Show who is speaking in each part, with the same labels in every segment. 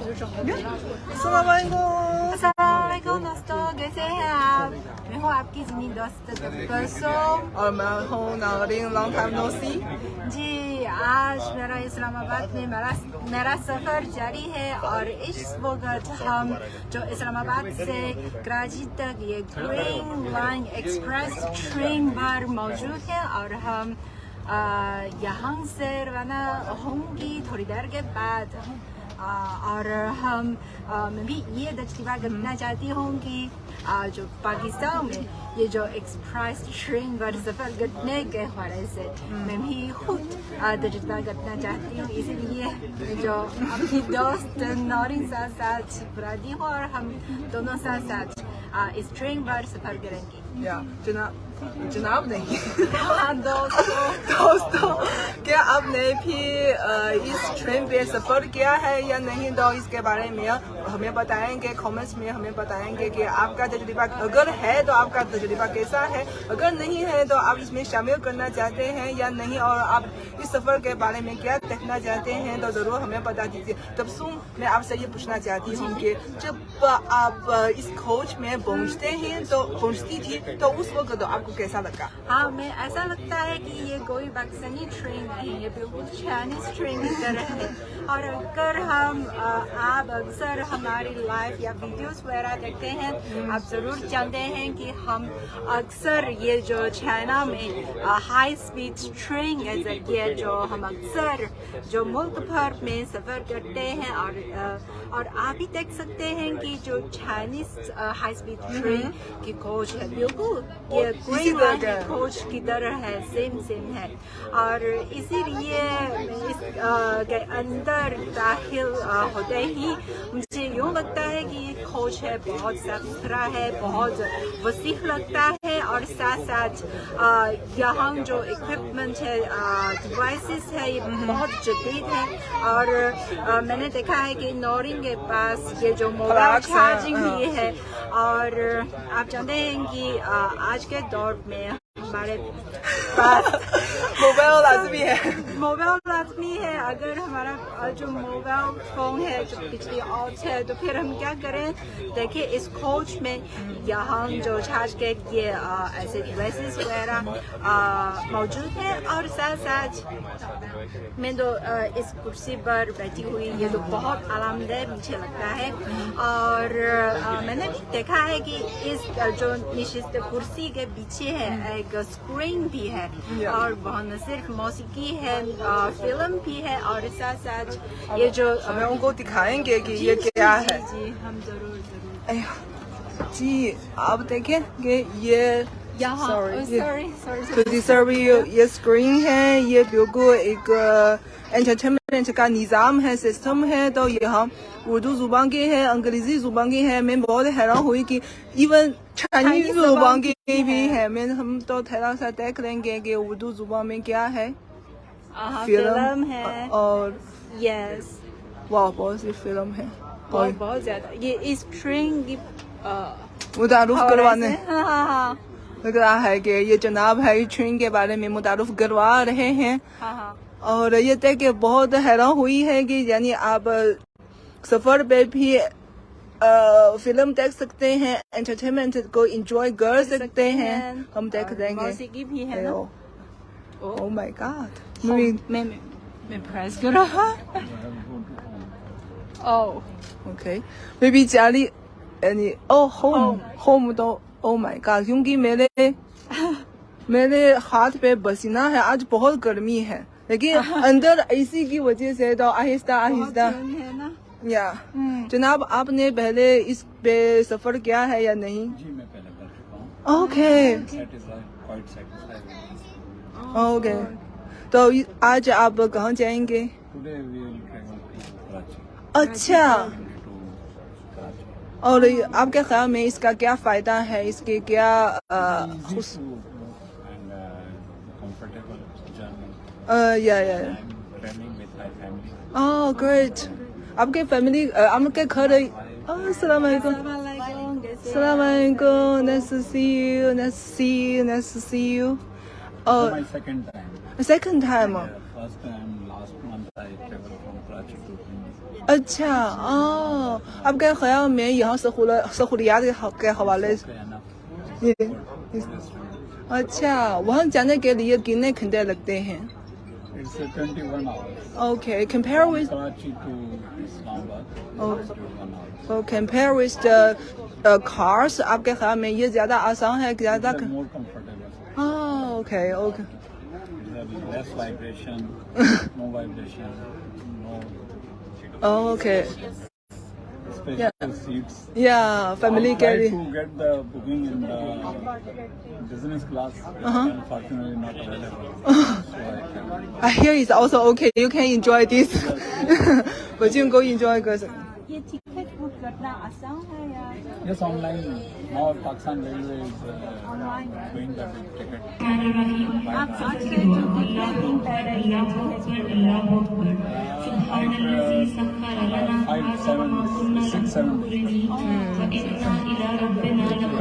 Speaker 1: अस्सलामुअलैकुम दोस्तों, कैसे हैं आप? मैं हूँ आपकी जिनी दोस्त
Speaker 2: और मैं हूँ नागरिन, लॉन्ग टाइम नो सी।
Speaker 1: जी, आज मेरा इस्लामाबाद में मेरा सफ़र जारी है और इस वक्त हम जो इस्लामाबाद से कराची तक ये ग्रीन लाइन एक्सप्रेस ट्रेन पर मौजूद है और हम यहाँ से रवाना होंगी थोड़ी देर के बाद। और मैं भी ये तजुर्बा करना चाहती हूँ कि जो पाकिस्तान में ये जो एक्सप्रेस ट्रेन पर सफ़र करने के हवाले से मैं भी खुद तजुर्बा करना चाहती हूँ। इसीलिए जो अपनी दोस्त नौरीन साथ बुलाती हूँ और हम दोनों साथ इस ट्रेन पर सफ़र करेंगे।
Speaker 2: जनाब नहीं
Speaker 1: दोस्तों
Speaker 2: क्या आपने भी इस ट्रेन पे सफ़र किया है या नहीं? तो इसके बारे में हमें बताएंगे, कमेंट्स में हमें बताएंगे कि आपका तजुर्बा अगर है तो आपका तजुर्बा कैसा है, अगर नहीं है तो आप इसमें शामिल करना चाहते हैं या नहीं, और आप इस सफ़र के बारे में क्या कहना चाहते हैं तो ज़रूर हमें बता दीजिए। तब मैं आपसे ये पूछना चाहती हूँ कि जब आप इस खोज में पहुँचती थी तो उस वक्त तो आपको कैसा लगा?
Speaker 1: हाँ, मैं ऐसा लगता है कि ये कोई पाकिस्तानी ट्रेन नहीं है, बिल्कुल चाइनीज ट्रेन की तरह है। और अगर आप अक्सर हमारी लाइव या वीडियोस वगैरह देखते हैं, आप ज़रूर जानते हैं कि हम अक्सर ये जो चाइना में हाई स्पीड ट्रेन के जरिए जो हम अक्सर जो मुल्क भर में सफ़र करते हैं और आप भी देख सकते हैं कि जो चाइनीज हाई स्पीड ट्रेन की खोज है बिल्कुल ये ग्रीन लाइन खोज की तरह है, सेम है। और इसीलिए इसके अंदर दाखिल होते ही मुझे यूँ लगता है कि ये खोज है बहुत साफ सुथरा है, बहुत वसीह लगता है और साथ यहाँ जो इक्विपमेंट है, डिवाइसेस है, ये बहुत जदीद है। और मैंने देखा है कि नौरीन के पास ये जो मोबाइल चार्जिंग भी है, और आप जानते हैं कि आज के दौर में हमारे पास
Speaker 2: मोबाइल
Speaker 1: लाजमी है। अगर हमारा जो मोबाइल फोन है जो बिजली ऑफ है तो फिर हम क्या करें? देखिए, इस खोज में यहाँ जो चार्ज के ये ऐसे डिवाइसेस वगैरह मौजूद है। और साथ मैं तो इस कुर्सी पर बैठी हुई, ये तो बहुत आरामदेह मुझे लगता है। और मैंने भी देखा है कि इस जो निशिस्त कुर्सी के पीछे है एक स्क्रीन भी है और वहाँ न सिर्फ मौसीकी है, फिल्म भी है, और साथ ये जो
Speaker 2: हमें उनको दिखाएंगे कि ये क्या है।
Speaker 1: जी हम जरूर
Speaker 2: जी, आप देखें कि ये
Speaker 1: यहाँ
Speaker 2: सॉरी ये स्क्रीन है, ये बिल्कुल एक एंटरटेनमेंट का निज़ाम है, सिस्टम है। तो यहाँ उर्दू जुबान की है, अंग्रेजी जुबान की है। मैं बहुत हैरान हुई कि इवन चाइनीज जुबान की भी है। हम तो थोड़ा सा देख लेंगे कि उर्दू जुबान में क्या है।
Speaker 1: फिल्म है
Speaker 2: और
Speaker 1: यस,
Speaker 2: वाह, बहुत सी फिल्म है और
Speaker 1: बहुत ज्यादा। ये इस ट्रेन की
Speaker 2: मुतारुफ करवाने
Speaker 1: हाँ
Speaker 2: लग रहा है कि ये जनाब है इस ट्रेन के बारे में मुतारुफ करवा रहे हैं। और ये देख के बहुत हैरान हुई है कि यानी आप सफर पे भी फिल्म देख सकते हैं, एंटरटेनमेंट को एंजॉय कर सकते हैं। हम देख देंगे,
Speaker 1: मौसीकी भी है ना।
Speaker 2: ओह माय गॉड,
Speaker 1: मैं प्रेस कर रहा।
Speaker 2: ओके, मे बी जाली यानी होम तो ओह माय गॉड, क्योंकि मेरे हाथ पे पसीना है। आज बहुत गर्मी है, लेकिन अंदर एसी की वजह से तो आहिस्ता या जनाब, आपने पहले इस पे सफर किया है या नहीं?
Speaker 3: जी, मैं पहले कर चुका हूँ।
Speaker 2: ओके, तो आज आप कहाँ जाएंगे?
Speaker 3: Today we will travel to Karachi.
Speaker 2: अच्छा,
Speaker 3: To Karachi.
Speaker 2: और आपके ख्याल में इसका क्या फायदा है, इसके क्या
Speaker 3: Peaceful and comfortable journey.
Speaker 2: या
Speaker 3: I'm traveling with my family.
Speaker 2: Oh great, आपके फैमिली आपके घर अस्सलाम वालेकुम, nice to see you.
Speaker 3: My second time.
Speaker 2: Second time.
Speaker 3: First time last month I traveled from Karachi to Hindi.
Speaker 2: अच्छा आपके ख्याल में यहाँ सहूलियात के हवाले से अच्छा वहाँ जाने के लिए कितने घंटे लगते हैं?
Speaker 3: It's 21 hours.
Speaker 2: Okay, compare with
Speaker 3: Karachi to Islamabad.
Speaker 2: Oh.
Speaker 3: 21 hours.
Speaker 2: so compare with the cars आपके ख्याल में ये ज़्यादा आसान है ज़्यादा?
Speaker 3: They're more comfortable.
Speaker 2: Okay.
Speaker 3: There's less vibration, no vibration, no.
Speaker 2: Okay.
Speaker 3: Special seats.
Speaker 2: Yeah, family
Speaker 3: I tried
Speaker 2: carry.
Speaker 3: to get the booking in the business class. Unfortunately, not available. So I can.
Speaker 2: Here is also okay. You can enjoy this. बच्चों को enjoy कर सकते.
Speaker 1: ये ticket book करना आसान है या
Speaker 3: Yes, online. Now Pakistan Railway is doing the ticket.
Speaker 1: आप आज से जो कितने दिन पहले ये ticket
Speaker 3: Like 6, 7 days.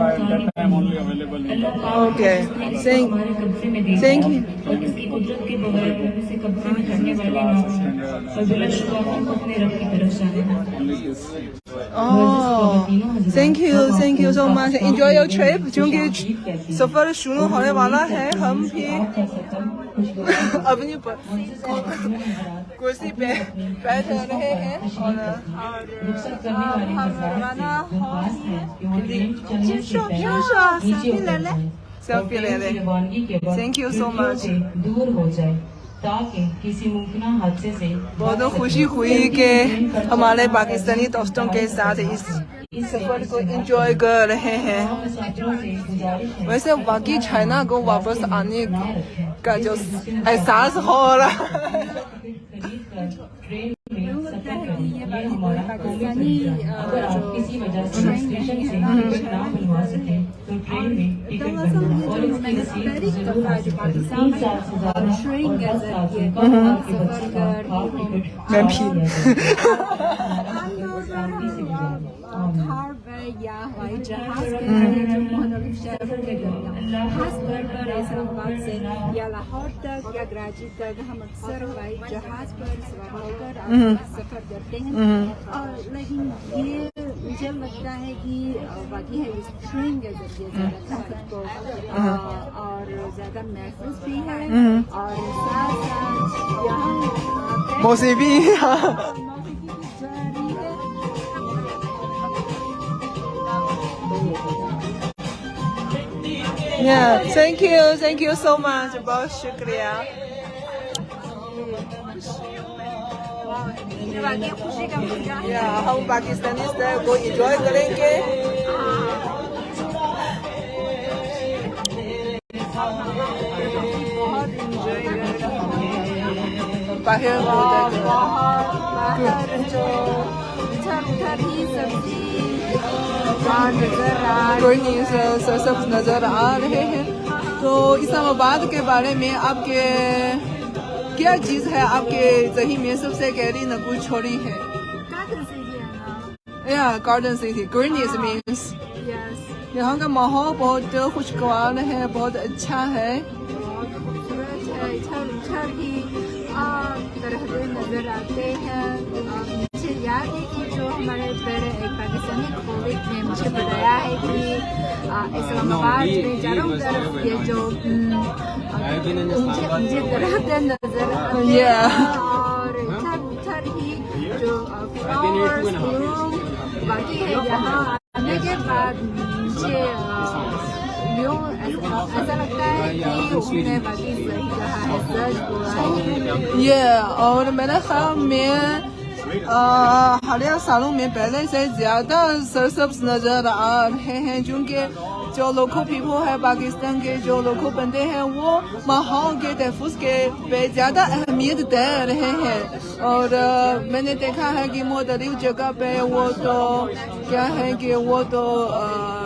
Speaker 3: At that time only available in the
Speaker 2: Okay. Thank you.
Speaker 3: only this.
Speaker 2: Thank you so much. Enjoy your trip. क्योंकि सफर शुरू होने वाला है हम भी अपनी कुर्सी पे बैठ रहे हैं और हम रवाना हो सेल्फी ले ले. Thank you so much.
Speaker 4: दूर हो जाए ताकि किसी मुमकिन हादसे से
Speaker 2: बहुत खुशी हुई कि हमारे पाकिस्तानी दोस्तों के साथ इस सफर को एंजॉय कर रहे हैं. वैसे बाकी चाइना को वापस आने का जो एहसास हो रहा है
Speaker 1: पाकिस्तानी
Speaker 4: किसी वजह से स्टेशन से ना बनवा सके तो ट्रेन में टिकट
Speaker 2: मैं भी
Speaker 1: या हवाई जहाज के खासतौर पर इस्लामाबाद से या लाहौर तक या कराची तक हम अक्सर हवाई जहाज पर सवार होकर सफर करते हैं और लेकिन ये मुझे लगता है कि बाकी है इस ट्रेन के जरिए ज़्यादा को और ज़्यादा महफूज भी है और साथ साथ यहाँ
Speaker 2: मौसीबी Yeah, thank you so much. बहुत शुक्रिया. हम पाकिस्तानी स्टाइल को एंजॉय करेंगे. बहुत एंजॉय बाहर जो इधर ही सब्जी सब नजर आ रहे हैं. तो इस्लामाबाद के बारे में आपके क्या चीज़ है आपके ज़हन में सबसे गहरी नकूच छोड़ी है? Garden city. ग्रीनियस मीन्स यहाँ का माहौल बहुत खुशगवार है, बहुत अच्छा है. तरह नजर आते हैं. मुझे याद है कि जो हमारे पहले एक पाकिस्तानी कॉलेज ने मुझे बताया है कि इस्लामाबाद में चारों तरफ ये जो मुझे तरह नजर आते हैं और इधर ही जो फ्लावर्स बाकी है. यहाँ आने के बाद मुझे ऐसा लगता है कि उसने बाकी सही कहा है, सच बोला है. और मेरे ख्याल में हालिया सालों में पहले से ज्यादा सरसब्ज नजर आ रहे हैं क्योंकि जो लोकल पीपल है पाकिस्तान के जो लोकल बंदे हैं वो माहौल के तहफ़्फ़ुज़ के पे ज़्यादा अहमियत दे रहे हैं. और मैंने देखा है कि मुख्तलिफ़ जगह पे वो तो क्या है कि वो तो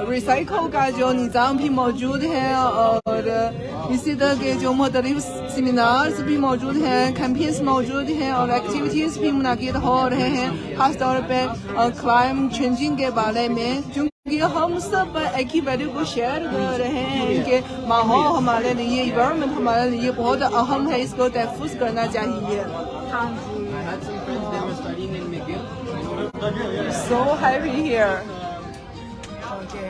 Speaker 2: रिसाइकल का जो निज़ाम भी मौजूद है और इसी तरह के जो मुख्तलिफ़ सेमिनार्स भी मौजूद हैं, कैंपेन्स मौजूद हैं और एक्टिविटीज़ भी मुनाकिद हो रहे हैं खास तौर पे क्लाइमेट चेंजिंग के बारे में. कि हम सब एक ही वैल्यू को शेयर कर रहे हैं कि माहौल हमारे लिए, इन्वायरमेंट हमारे लिए बहुत अहम है, इसको तहफ़्फ़ुज़ करना चाहिए. हाँ जी. So happy here. Okay.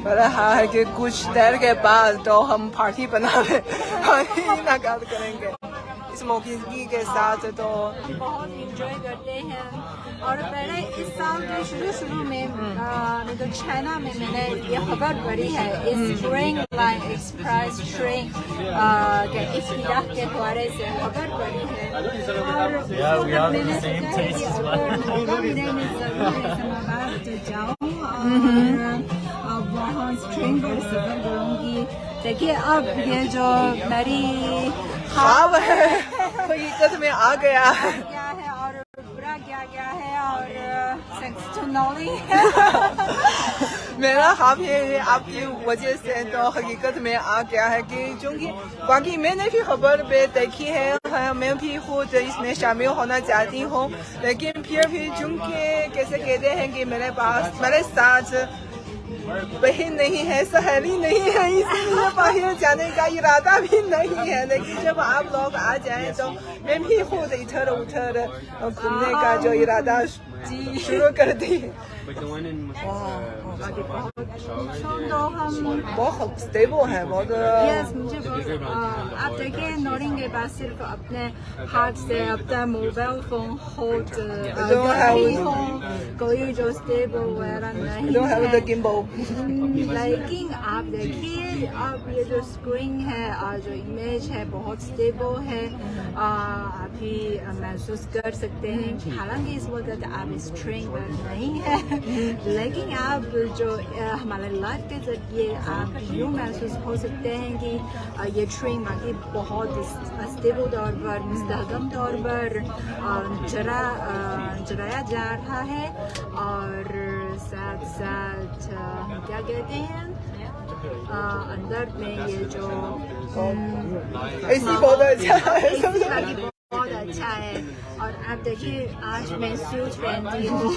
Speaker 2: बड़ा हाँ है कि कुछ देर के बाद तो हम पार्टी बना रहे इनाकाद करेंगे इस मौके के साथ तो
Speaker 1: बहुत इंजॉय करते हैं। और पहले इस साल के शुरू में तो चाइना में मैंने ये खबर पढ़ी है इस ट्रेन लाइन एक्सप्रेस ट्रेन के इफ्तिताह के हवाले से खबर पढ़ी है और मैंने सोचा कि अगर मौका मिले मैं जरूर इस्लामाबाद जाऊँ और वहाँ ट्रेन पर सफर करूँगी। देखिए अब ये जो मेरी
Speaker 2: ख्वाब है हकीकत में आ गया है
Speaker 1: क्या है और बुरा क्या है और सेक्सुअली
Speaker 2: मेरा ख्वाब ये है आपकी वजह से तो हकीकत में आ गया है कि क्योंकि बाकी मैंने भी खबर पे देखी है मैं भी खुद इसमें शामिल होना चाहती हूँ लेकिन फिर भी चूंकि कैसे कहते हैं कि मेरे साथ बहन नहीं है सहेली नहीं है इसलिए बाहर जाने का इरादा भी नहीं है लेकिन जब आप लोग आ जाएं तो मैं भी खुद इधर उधर घूमने का जो इरादा शुरू कर दी बहुत स्टेबल है बहुत
Speaker 1: मुझे बहुत आप देखिए नोटिंग के बाद सिर्फ अपने हाथ से अपना मोबाइल फोन होल्ड कोई जो स्टेबल वगैरह नहीं है लेकिन आप देखिए अब ये जो स्क्रीन है और जो इमेज है बहुत स्टेबल है आप भी महसूस कर सकते हैं हालांकि इस वक्त आप इस ट्रेन पर नहीं है लेकिन आप जो हमारे लाइफ के जरिए आप यूँ महसूस हो सकते हैं कि ये ट्रेन बाकी बहुत स्टेबल तौर पर मुस्तहकम तौर पर चलाया जा रहा है और साथ साथ क्या कहते हैं अंदर में ये जो
Speaker 2: ऐसी बहुत अच्छा है
Speaker 1: बहुत अच्छा है और आप देखिए आज मैं सूट पहनती हूँ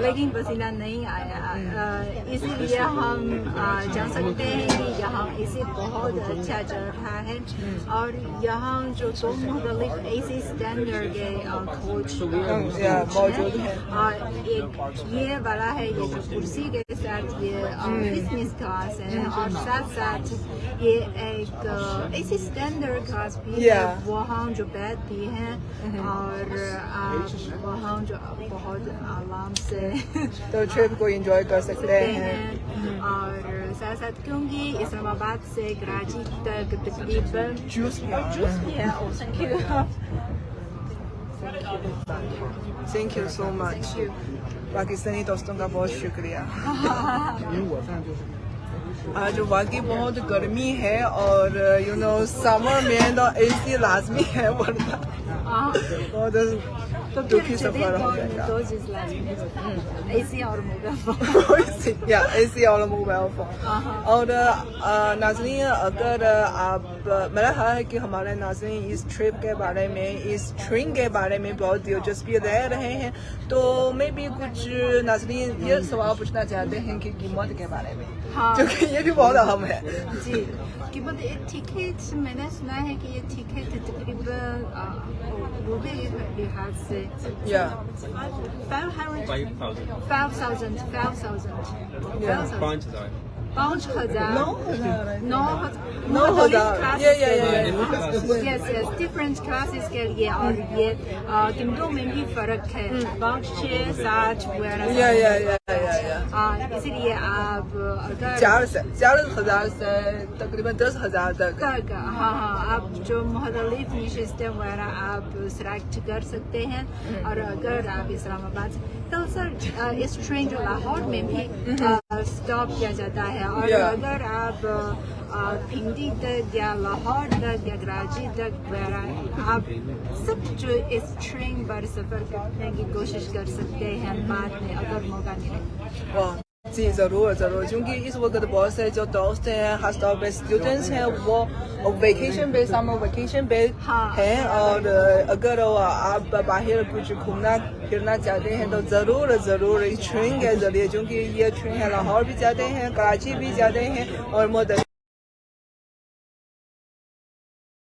Speaker 1: लेकिन पसीना नहीं आया इसीलिए हम जान सकते हैं कि यहाँ इसे बहुत अच्छा चल रहा है और यहाँ जो दो मुख्तलिफ एसी स्टैंडर्ड के कोच मौजूद है और एक ये वाला है ये जो कुर्सी के साथ ये बिजनेस क्लास है और साथ साथ ये एक एसी स्टैंडर्ड क्लास भी है वहाँ जो बेड भी हैं और आप वहाँ जो बहुत आराम से
Speaker 2: तो ट्रिप को एंजॉय कर सकते हैं
Speaker 1: और साथ साथ क्योंकि इस्लामाबाद से कराची तक तकरीबन
Speaker 2: जूस भी
Speaker 1: है
Speaker 2: thank you so much Pakistani दोस्तों का बहुत शुक्रिया आज वाकई बहुत गर्मी है और समर में तो एसी लाजमी है वरना बहुत दुखी सफर हो जाएगा
Speaker 1: एसी और मोबाइल
Speaker 2: एसी और मोबाइल फोन और नाज़रीन अगर आप मेरा ख्याल है कि हमारे नाज़रीन इस ट्रिप के बारे में इस ट्रेन के बारे में बहुत दिलचस्पी ले रहे हैं तो मैं भी कुछ नाज़रीन ये सवाल पूछना चाहते हैं कि कीमत के बारे में क्योंकि ये भी बहुत अहम है
Speaker 1: जी कीमत टिकट मैंने सुना है कि ये टिकट तकरीबन रुपये लिहाज से 9,000 yes different classes के लिए और ये कीमतों में भी फर्क है 5-6-7 इसीलिए आप अगर
Speaker 2: 4,000 से तकरीबन 10,000 तक
Speaker 1: हाँ आप जो मुख्तलिफ नशिस्तें वगैरह आप सेलेक्ट कर सकते हैं और अगर आप इस्लामाबाद कल सर इस ट्रेन जो लाहौर में भी स्टॉप किया जाता है और अगर आप भिंडी तक या लाहौर तक या कराची तक वगैरह आप सब जो इस ट्रेन पर सफ़र करने की कोशिश कर सकते हैं बाद में अगर मौका मिले
Speaker 2: जी ज़रूर क्योंकि इस वक्त बहुत से जो दोस्त हैं खास तौर पे स्टूडेंट्स हैं वो वेकेशन पे समर वेकेशन पे हैं और अगर आप बाहर कुछ घूमना फिरना चाहते हैं तो ज़रूर इस ट्रेन के जरिए क्योंकि ये ट्रेन है लाहौर भी जाते हैं कराची भी जाते हैं और